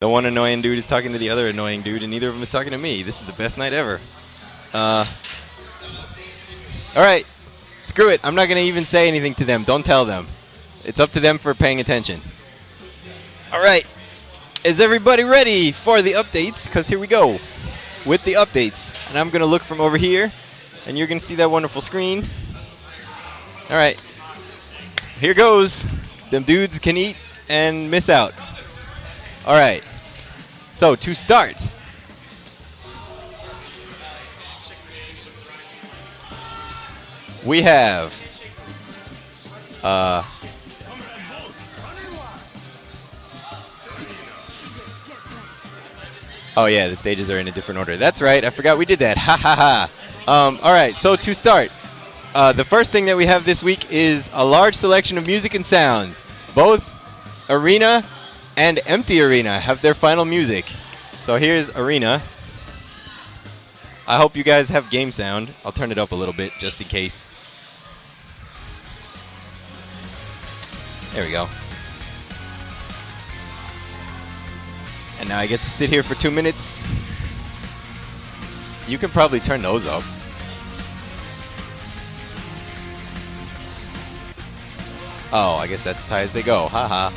The one annoying dude is talking to the other annoying dude, and neither of them is talking to me. This is the best night ever. All right. Screw it. I'm not going to even say anything to them. Don't tell them. It's up to them for paying attention. All right. Is everybody ready for the updates? Because here we go with the updates. And I'm going to look from over here, and you're going to see that wonderful screen. All right. Here goes. Them dudes can eat and miss out. All right. So to start, we have oh yeah, the stages are in a different order. That's right. I forgot we did that. Ha ha ha. All right. So to start, the first thing that we have this week is a large selection of music and sounds. Both Arena and Empty Arena have their final music. So here's Arena. I hope you guys have game sound. I'll turn it up a little bit just in case. There we go. And now I get to sit here for 2 minutes. You can probably turn those up. Oh, I guess that's as high as they go. Haha.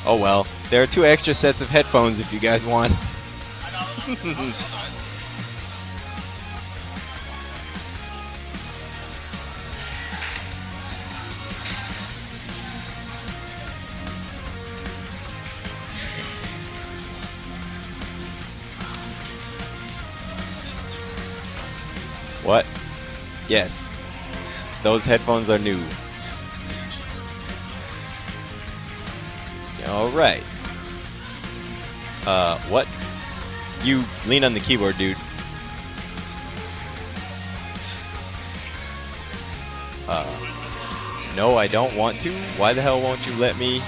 Oh well, there are 2 extra sets of headphones if you guys want. What? Yes. Those headphones are new. Alright. What? You lean on the keyboard, dude. No, I don't want to. Why the hell won't you let me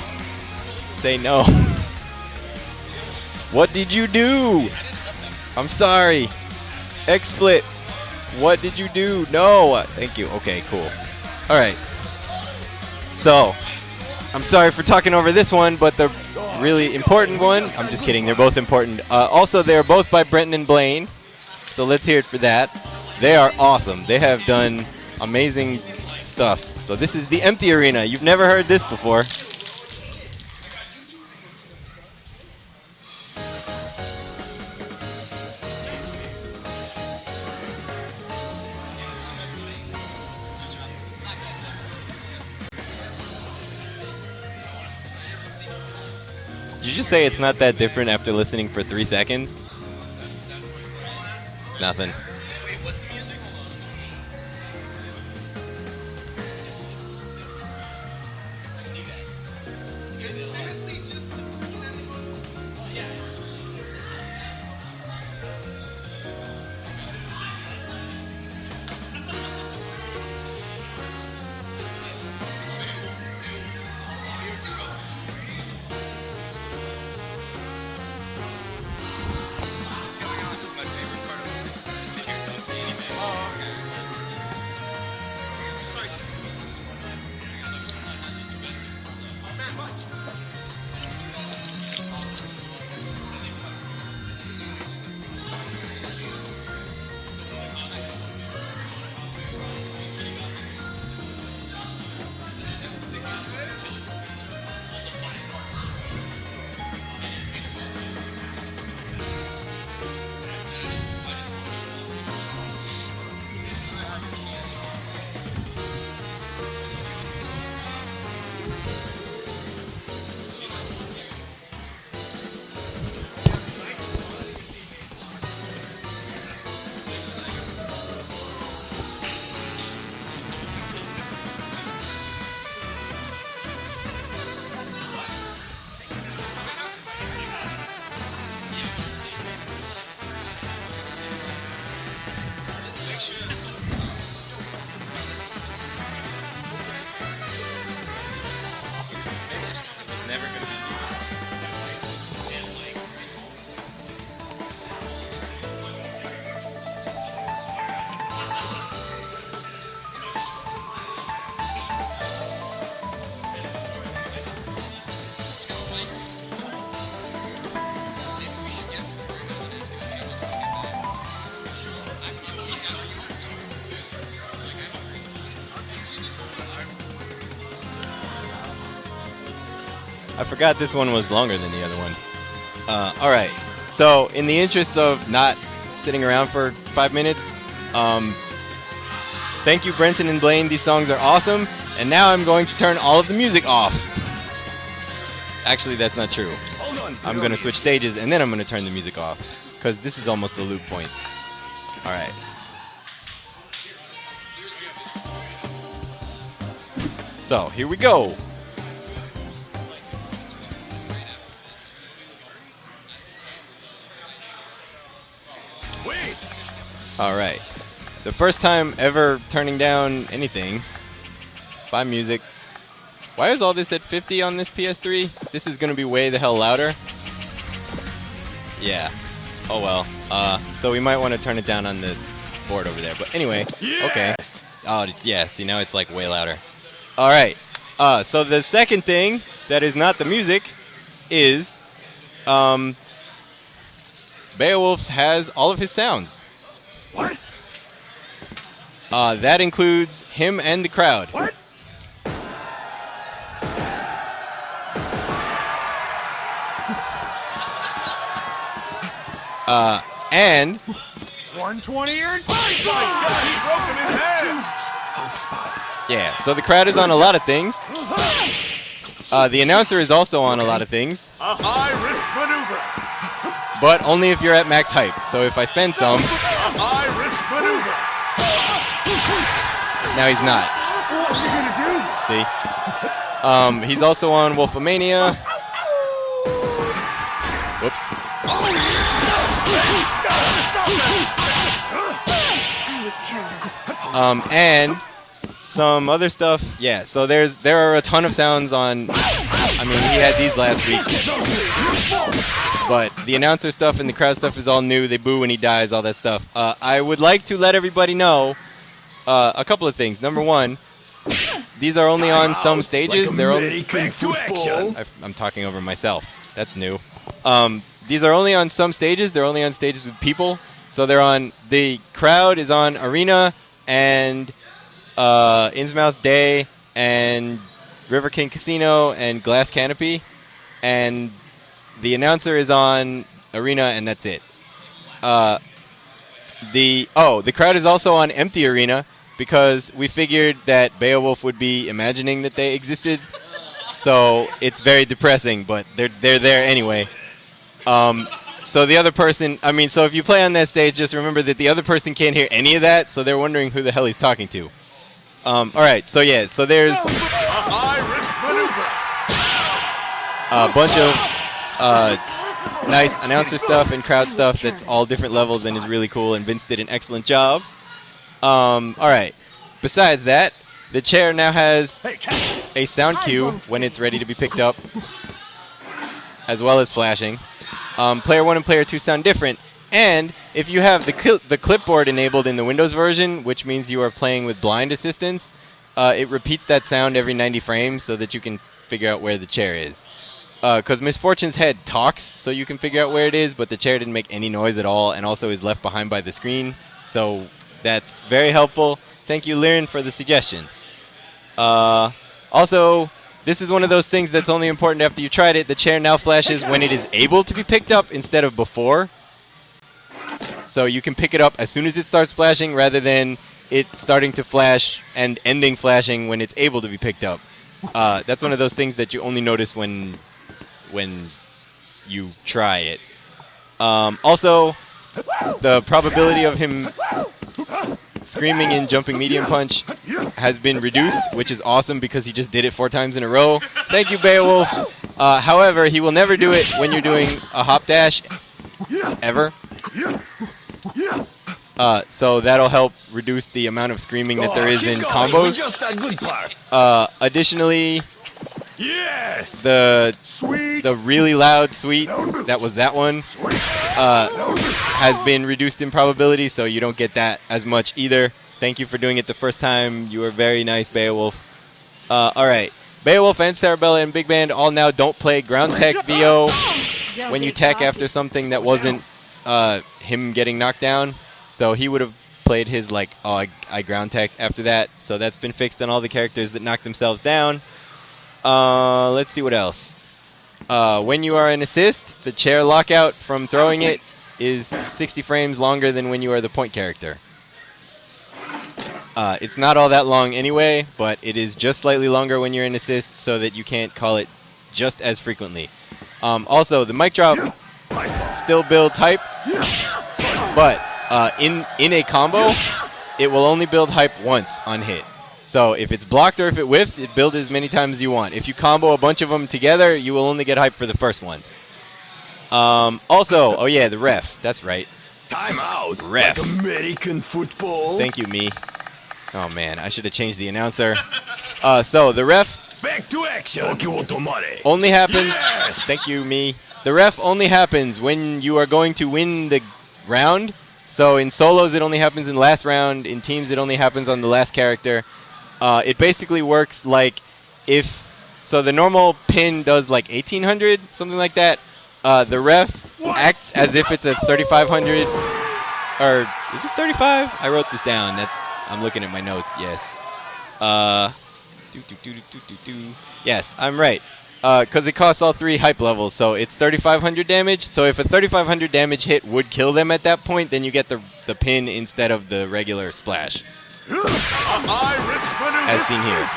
say no? What did you do? I'm sorry. XSplit. What did you do? No. Thank you. Okay, cool. Alright. So, I'm sorry for talking over this one, but the really important one, I'm just kidding, they're both important. Also, they're both by Brenton and Blaine, so let's hear it for that. They are awesome. They have done amazing stuff. So this is the Empty Arena. You've never heard this before. Did you just say it's not that different after listening for 3 seconds? Nothing. I forgot this one was longer than the other one. All right. So, in the interest of not sitting around for 5 minutes, thank you, Brenton and Blaine. These songs are awesome. And now I'm going to turn all of the music off. Actually, that's not true. I'm going to switch stages, and then I'm going to turn the music off. Because this is almost the loop point. All right. So, here we go. All right. The first time ever turning down anything by music. Why is all this at 50 on this PS3? This is going to be way the hell louder. Yeah. Oh well. So we might want to turn it down on the board over there. But anyway, okay. Oh, yeah. See, now it's like way louder. All right. So the second thing that is not the music is Beowulf has all of his sounds. What? That includes him and the crowd. What? And 120 earned. Oh my God, he broke him in half. Hope spot. Yeah, so the crowd is on a lot of things. The announcer is also on a lot of things. A high-risk maneuver. But only if you're at max hype. So if I spend some, A high-risk maneuver. now he's not. What's he gonna do? See? He's also on Wolfomania. Whoops. I was careless. And some other stuff. Yeah, so there are a ton of sounds on. I mean, he had these last week. But the announcer stuff and the crowd stuff is all new. They boo when he dies, all that stuff. I would like to let everybody know a couple of things. Number one, these are only on some stages. They're only. I'm talking over myself. That's new. These are only on some stages. They're only on stages with people. So they're on. The crowd is on Arena and Innsmouth Day and River King Casino and Glass Canopy, and the announcer is on Arena, and that's it. The crowd is also on Empty Arena because we figured that Beowulf would be imagining that they existed. So it's very depressing, but they're there anyway. So the other person, so if you play on that stage, just remember that the other person can't hear any of that, so they're wondering who the hell he's talking to. All right, so yeah, so there's A high-risk maneuver. a bunch of nice announcer stuff and crowd stuff that's all different levels and is really cool, and Vince did an excellent job. All right, besides that, the chair now has a sound cue when it's ready to be picked up, as well as flashing. Player 1 and Player 2 sound different, and if you have the clipboard enabled in the Windows version, which means you are playing with blind assistance, it repeats that sound every 90 frames so that you can figure out where the chair is. Because Misfortune's head talks, so you can figure out where it is, but the chair didn't make any noise at all, and also is left behind by the screen, so that's very helpful. Thank you, Liren, for the suggestion. Also, this is one of those things that's only important after you tried it. The chair now flashes when it is able to be picked up instead of before. So you can pick it up as soon as it starts flashing rather than it starting to flash and ending flashing when it's able to be picked up. That's one of those things that you only notice when you try it. Also, the probability of him screaming in Jumping Medium Punch has been reduced, which is awesome because he just did it 4 times in a row. Thank you, Beowulf. However, he will never do it when you're doing a hop dash, ever. So that'll help reduce the amount of screaming that there is in combos. Additionally, the really loud sweet, that was that one, has been reduced in probability, so you don't get that as much either. Thank you for doing it the first time. You were very nice, Beowulf. Alright, Beowulf and Sarabella and Big Band all now don't play ground tech VO when you tech after something that wasn't him getting knocked down. So he would have played his I ground tech after that. So that's been fixed on all the characters that knocked themselves down. Let's see what else. When you are an assist, the chair lockout from throwing it is 60 frames longer than when you are the point character. It's not all that long anyway, but it is just slightly longer when you're an assist so that you can't call it just as frequently. Also, the mic drop still builds hype, but in a combo, it will only build hype once on hit. So if it's blocked or if it whiffs, it builds as many times as you want. If you combo a bunch of them together, you will only get hype for the first one. Also, oh yeah, the ref. That's right. Time out. Ref. Like American football. Thank you, me. Oh man, I should have changed the announcer. So the ref Back to action. only happens. Yes! Thank you, me. The ref only happens when you are going to win the round. So in solos, it only happens in the last round. In teams, it only happens on the last character. It basically works like so the normal pin does like 1800, something like that. The ref acts as if it's a 3500, or is it 35? I wrote this down. I'm looking at my notes. Yes. Yes, I'm right. Because it costs all 3 hype levels, so it's 3500 damage. So if a 3500 damage hit would kill them at that point, then you get the pin instead of the regular splash. As seen here.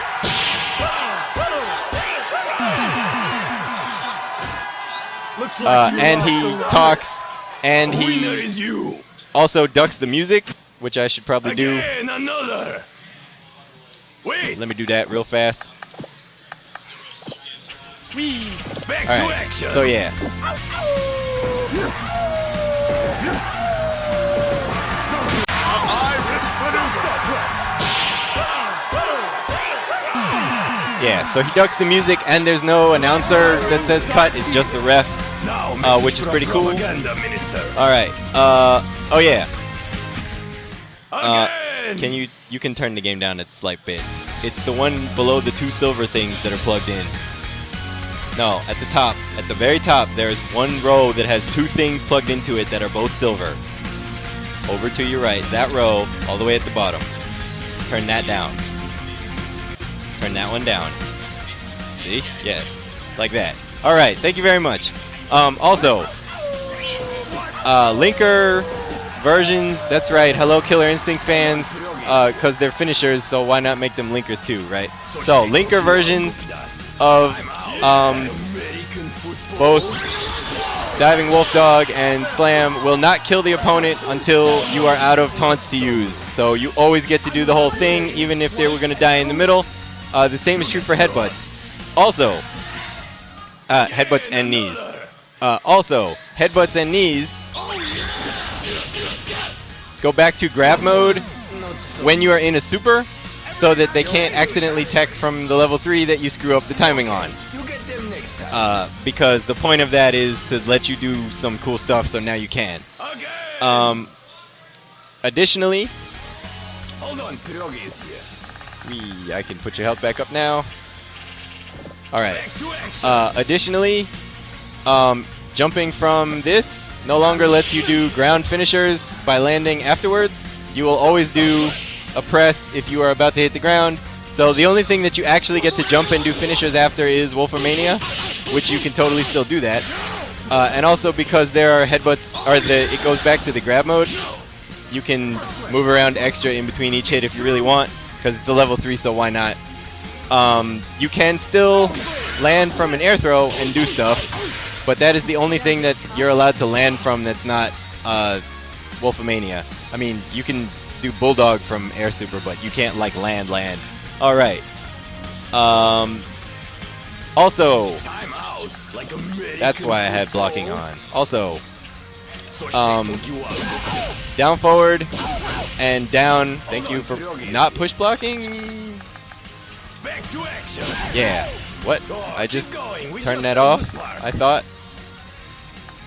Looks like And he talks, and The winner he is you. also ducks the music, which I should probably do. Again, another. Wait. Let me do that real fast. Back to Alright, action. so yeah. Yeah, so he ducks the music, and there's no announcer that says cut. It's just the ref, Now, which is pretty cool. propaganda, Minister. All right. Oh yeah. Again. You can turn the game down a slight bit. It's the one below the 2 silver things that are plugged in. No, at the top, at the very top, there's one row that has 2 things plugged into it that are both silver. Over to your right, that row, all the way at the bottom. Turn that down. Turn that one down. See? Yes. Like that. Alright, thank you very much. Also, linker versions, that's right, hello Killer Instinct fans, because they're finishers, so why not make them linkers too, right? So, linker versions of both Diving Wolf Dog and Slam will not kill the opponent until you are out of taunts to use. So you always get to do the whole thing, even if they were going to die in the middle. The same is true for headbutts. Also, headbutts and knees. Also, headbutts and knees go back to grab mode when you are in a super, so that they can't accidentally tech from the level 3 that you screw up the timing on. Because the point of that is to let you do some cool stuff, so now you can. Additionally, Hold on, Pierogi is here. I can put your health back up now. Alright. Back to action. Additionally, jumping from this no longer lets you do ground finishers by landing afterwards. You will always do a press if you are about to hit the ground. So the only thing that you actually get to jump and do finishers after is Wolfomania, which you can totally still do that. And also because there are headbutts, it goes back to the grab mode, you can move around extra in between each hit if you really want, because it's a level 3, so why not? You can still land from an air throw and do stuff, but that is the only thing that you're allowed to land from that's not Wolfomania. I mean, you can do Bulldog from air super, but you can't like land. Alright. Also, Time out. Like that's why I had blocking on. Also, down down forward and down. Thank you for not push blocking. Back to action. Yeah. What? I just turned that off, I thought.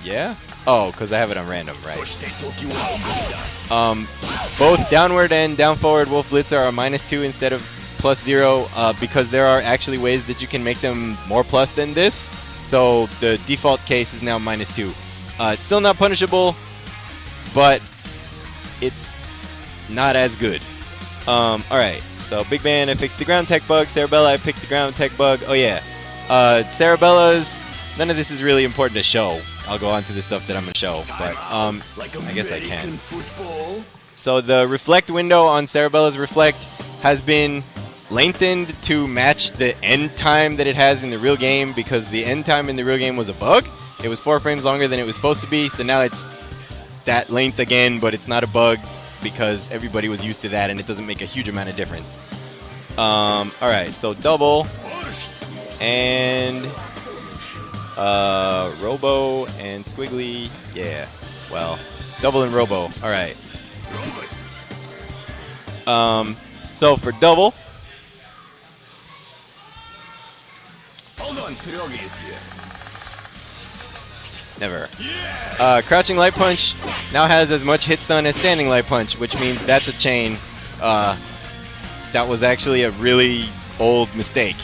Yeah? Oh, because I have it on random, right. Both downward and down forward Wolf Blitzer are -2 instead of +0, because there are actually ways that you can make them more plus than this. So the default case is now -2. It's still not punishable, but it's not as good. Alright, so Big Man, I fixed the ground tech bug. Cerebella, I picked the ground tech bug. Oh yeah. Cerebella's None of this is really important to show. I'll go on to the stuff that I'm going to show, but I guess I can. So the reflect window on Cerebella's reflect has been lengthened to match the end time that it has in the real game, because the end time in the real game was a bug. It was 4 frames longer than it was supposed to be, so now it's that length again, but it's not a bug because everybody was used to that and it doesn't make a huge amount of difference. Alright, so double and Robo and Squiggly. Yeah, well, double and Robo. Alright. So for double, Hold on, Pierogi is here. never. Crouching Light Punch now has as much hit stun as Standing Light Punch, which means that's a chain. That was actually a really old mistake.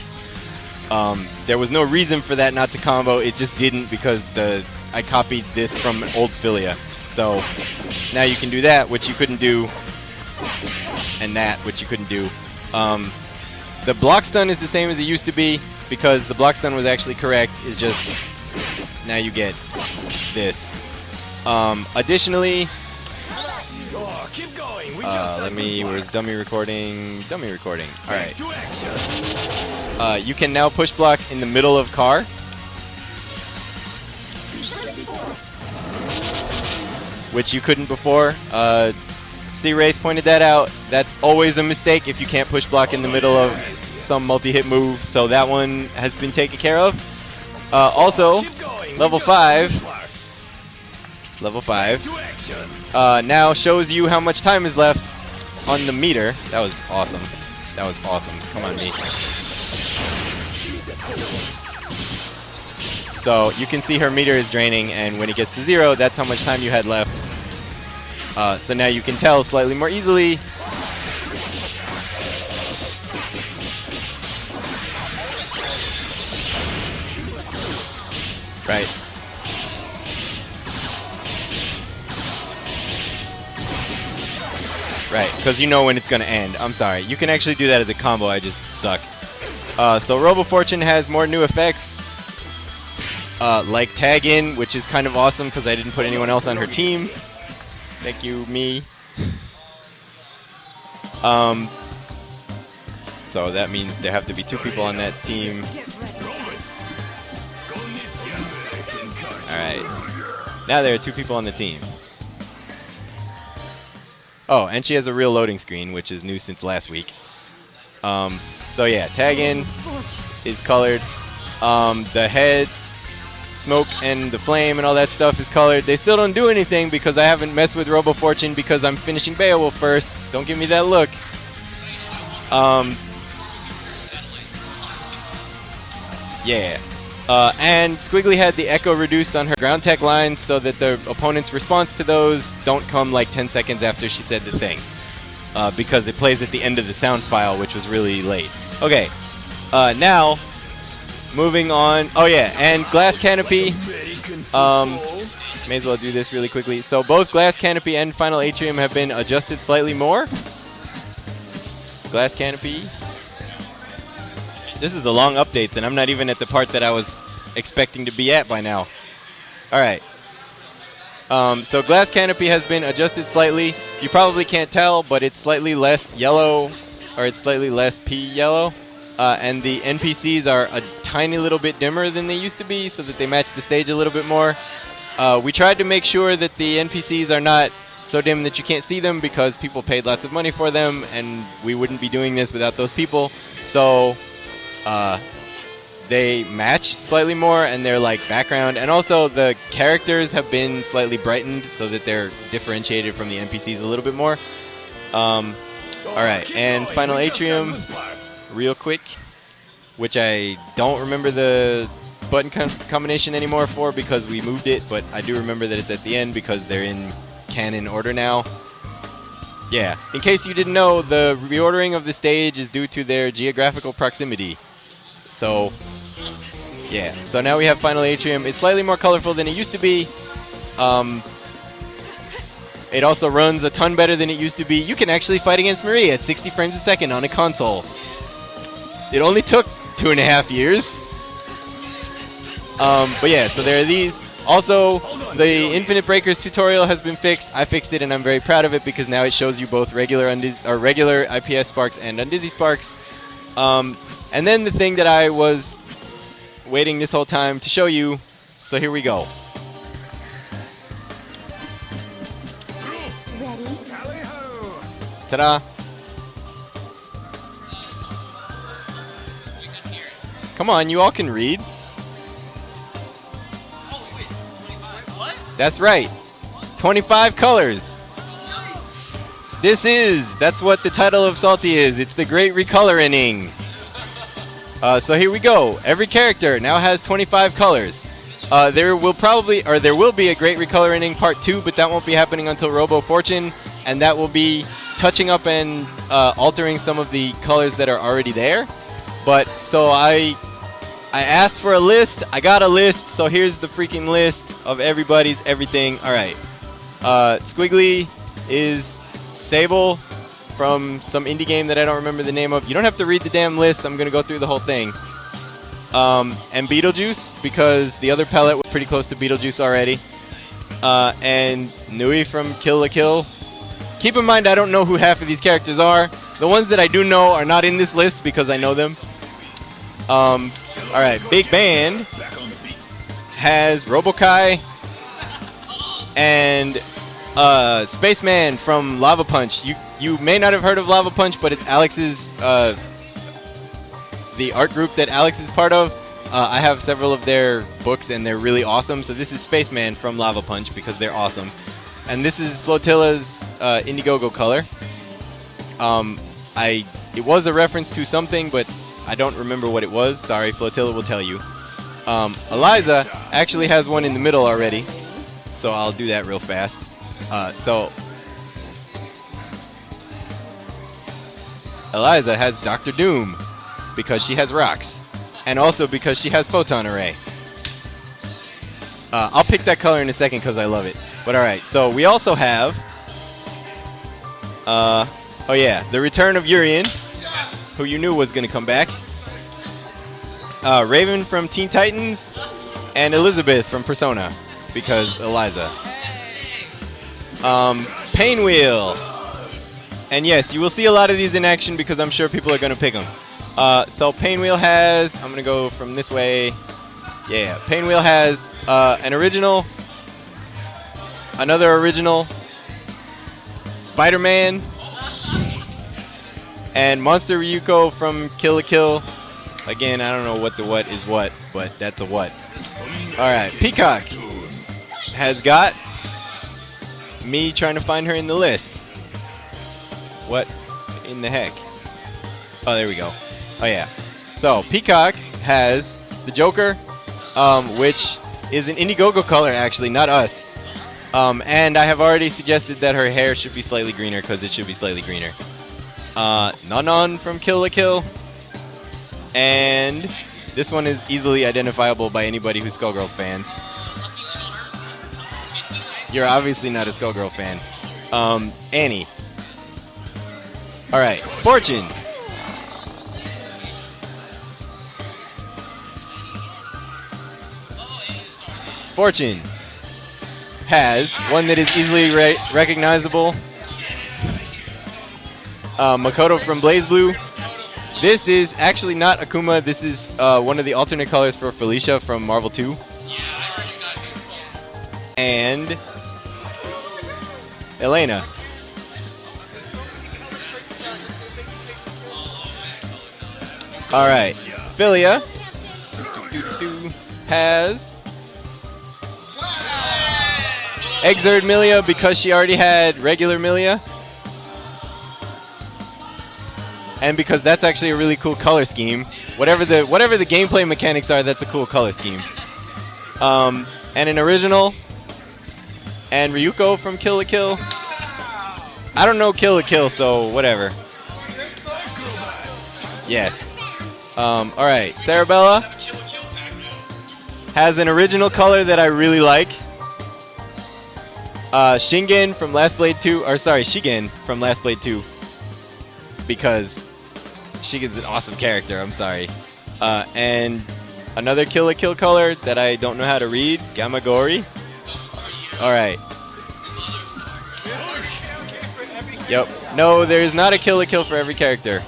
There was no reason for that not to combo, it just didn't because I copied this from an old Filia. So now you can do that, which you couldn't do, and that, which you couldn't do. The block stun is the same as it used to be because the block stun was actually correct. It's just now you get this. Additionally, keep going. where's dummy recording? Dummy recording. All right. You can now push block in the middle of car. Which you couldn't before. C-Wraith pointed that out. That's always a mistake if you can't push block in the middle of some multi-hit move. So that one has been taken care of. Also, level 5. Level 5. Now shows you how much time is left on the meter. That was awesome. That was awesome. Come on, me. So you can see her meter is draining, and when it gets to 0, that's how much time you had left. So now you can tell slightly more easily. Right. Right, because you know when it's going to end. I'm sorry. You can actually do that as a combo. I just suck. So Robo Fortune has more new effects. Like Tag In, which is kind of awesome because I didn't put anyone else on her team. Thank you, me. So that means there have to be 2 people on that team. Alright. Now there are 2 people on the team. Oh, and she has a real loading screen, which is new since last week. So yeah, Tag In is colored. The head, smoke, and the flame and all that stuff is colored. They still don't do anything because I haven't messed with Robo Fortune because I'm finishing Beowulf first. Don't give me that look. Yeah. And Squiggly had the echo reduced on her ground tech lines so that the opponent's response to those don't come like 10 seconds after she said the thing. Because it plays at the end of the sound file, which was really late. Okay. Now, moving on. Oh yeah, and Glass Canopy. May as well do this really quickly. So both Glass Canopy and Final Atrium have been adjusted slightly more. Glass Canopy. This is a long update, and I'm not even at the part that I was expecting to be at by now. Alright. So Glass Canopy has been adjusted slightly. You probably can't tell, but it's slightly less yellow, or it's slightly less pea yellow. And the NPCs are a tiny little bit dimmer than they used to be, so that they match the stage a little bit more. We tried to make sure that the NPCs are not so dim that you can't see them, because people paid lots of money for them, and we wouldn't be doing this without those people. So they match slightly more, and they're like background. And also the characters have been slightly brightened so that they're differentiated from the NPCs a little bit more. Alright, and Final Atrium, real quick, which I don't remember the button combination anymore for because we moved it, but I do remember that it's at the end because they're in canon order now. Yeah, in case you didn't know, the reordering of the stage is due to their geographical proximity. So, yeah. So now we have Final Atrium. It's slightly more colorful than it used to be. It also runs a ton better than it used to be. You can actually fight against Marie at 60 frames a second on a console. It only took 2.5 years. But yeah, so there are these. Also, the Infinite Breakers tutorial has been fixed. I fixed it, and I'm very proud of it because now it shows you both regular regular IPS sparks and undizzy sparks. And then the thing that I was waiting this whole time to show you. So here we go. Ready? Ta-da! Come on, you all can read. That's right. 25 colors. That's what the title of Salty is. It's the Great Recolor-ening. So here we go. Every character now has 25 colors. There will be a Great Recolor-ening Part 2, but that won't be happening until Robo Fortune, and that will be touching up and altering some of the colors that are already there. But so I asked for a list. I got a list. So here's the freaking list of everybody's everything. All right. Squiggly is Sable from some indie game that I don't remember the name of. You don't have to read the damn list. I'm going to go through the whole thing. And Beetlejuice, because the other pellet was pretty close to Beetlejuice already. And Nui from Kill la Kill. Keep in mind, I don't know who half of these characters are. The ones that I do know are not in this list because I know them. All right, Big Band has Robokai and Spaceman from Lava Punch. You may not have heard of Lava Punch, but it's Alex's the art group that Alex is part of. I have several of their books and they're really awesome. So this is Spaceman from Lava Punch because they're awesome. And this is Flotilla's Indiegogo color. It was a reference to something, but I don't remember what it was. Sorry, Flotilla will tell you. Eliza actually has one in the middle already, so I'll do that real fast. So Eliza has Dr. Doom because she has rocks, and also because she has Photon Array. I'll pick that color in a second because I love it. But alright, so we also have oh yeah, the return of Urian, who you knew was going to come back. Raven from Teen Titans, and Elizabeth from Persona, because Eliza. Painwheel. And yes, you will see a lot of these in action because I'm sure people are going to pick them. So Painwheel has, I'm going to go from this way. Yeah, Painwheel has an original, another original, Spider-Man, and Monster Ryuko from Kill la Kill. Again, I don't know what the what is what, but that's a what. Alright, Peacock has got me trying to find her in the list. What in the heck? Oh, there we go. Oh, yeah. So, Peacock has the Joker, which is an Indiegogo color, actually, not us. And I have already suggested that her hair should be slightly greener because it should be slightly greener. Nanon from Kill la Kill. And this one is easily identifiable by anybody who's Skullgirls fans. You're obviously not a Skullgirl fan. Annie. Alright, Fortune. Fortune has one that is easily recognizable. Makoto from BlazBlue. This is actually not Akuma. This is one of the alternate colors for Felicia from Marvel 2. And Elena. Alright. Philia has Exerd Milia because she already had regular Milia. And because that's actually a really cool color scheme. Whatever the gameplay mechanics are, that's a cool color scheme. And an original. And Ryuko from Kill la Kill. I don't know Kill la Kill, so whatever. Yes. Alright, Sarabella has an original color that I really like. Shingen from Last Blade 2, or sorry, Shigen from Last Blade 2. Because Shigen's an awesome character, I'm sorry. And Another Kill la Kill color that I don't know how to read. Gamagori. Alright. Yep. No, there's not a Kill la Kill for every character.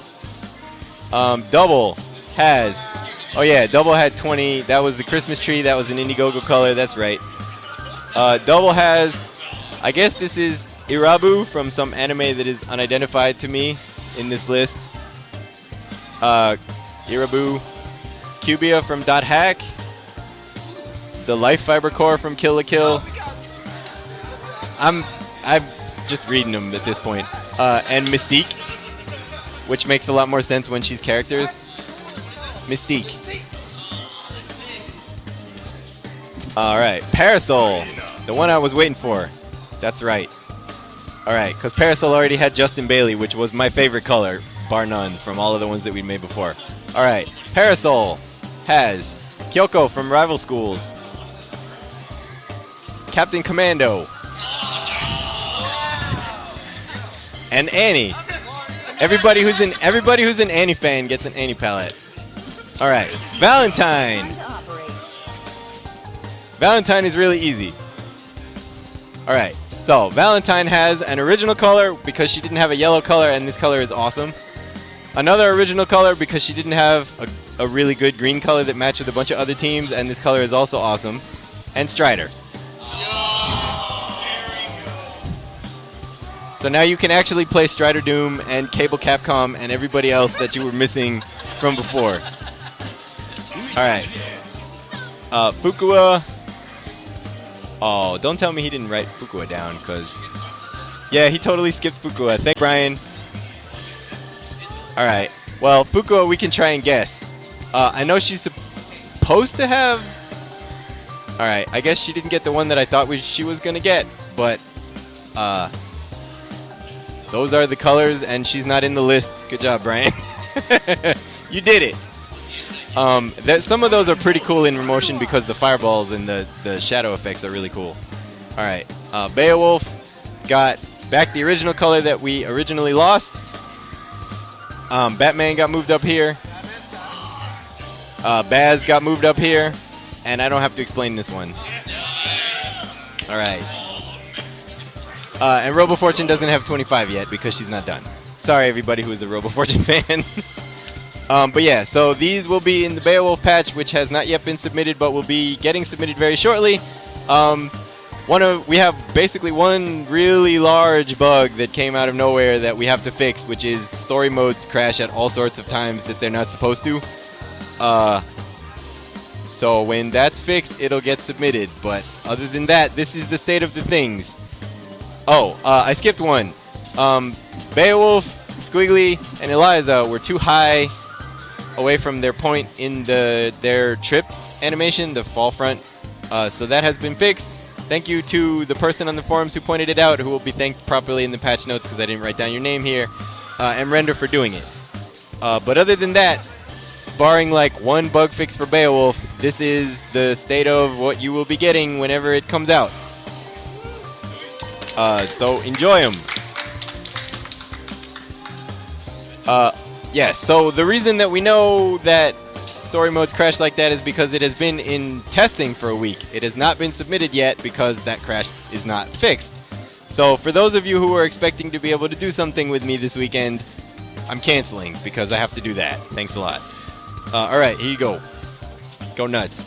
Double has... Oh yeah, Double had 20. That was the Christmas tree. That was an Indiegogo color. That's right. Double has... I guess this is Irabu from some anime that is unidentified to me in this list. Irabu. Cubia from Dot Hack. The Life Fiber Core from Kill la Kill. I'm just reading them at this point. And Mystique, which makes a lot more sense when she's characters. Mystique. Alright, Parasol. The one I was waiting for. That's right. Alright, because Parasol already had Justin Bailey, which was my favorite color, bar none, from all of the ones that we made before. Alright, Parasol has Kyoko from Rival Schools. Captain Commando. And Annie. Everybody who's an Annie fan gets an Annie palette. Alright, Valentine. Valentine is really easy. Alright, so Valentine has an original color because she didn't have a yellow color, and this color is awesome. Another original color because she didn't have a really good green color that matched with a bunch of other teams, and this color is also awesome. And Strider. So now you can actually play Strider Doom and Cable Capcom and everybody else that you were missing from before. Alright. Fukua. Oh, don't tell me he didn't write Fukua down, because... Yeah, he totally skipped Fukua. Thanks, Brian. Alright. Well, Fukua we can try and guess. I know she's supposed to have... Alright, I guess she didn't get the one that I thought she was going to get, but... Those are the colors, and she's not in the list. Good job, Brian. You did it. Some of those are pretty cool in Remotion because the fireballs and the shadow effects are really cool. Alright, Beowulf got back the original color that we originally lost. Batman got moved up here. Baz got moved up here. And I don't have to explain this one. Alright. And Robo Fortune doesn't have 25 yet because she's not done. Sorry, everybody who is a Robo Fortune fan. But yeah, so these will be in the Beowulf patch, which has not yet been submitted, but will be getting submitted very shortly. We have basically one really large bug that came out of nowhere that we have to fix, which is story modes crash at all sorts of times that they're not supposed to. So when that's fixed, it'll get submitted. But other than that, this is the state of the things. Oh, I skipped one. Beowulf, Squiggly, and Eliza were too high away from their point in their trip animation, the fall front. So that has been fixed. Thank you to the person on the forums who pointed it out, who will be thanked properly in the patch notes because I didn't write down your name here, and Render for doing it. But other than that, barring like one bug fix for Beowulf, this is the state of what you will be getting whenever it comes out. So enjoy them. Yes, so the reason that we know that story modes crash like that is because it has been in testing for a week. It has not been submitted yet because that crash is not fixed. So for those of you who are expecting to be able to do something with me this weekend, I'm canceling because I have to do that. Thanks a lot. Alright, here you go. Go nuts.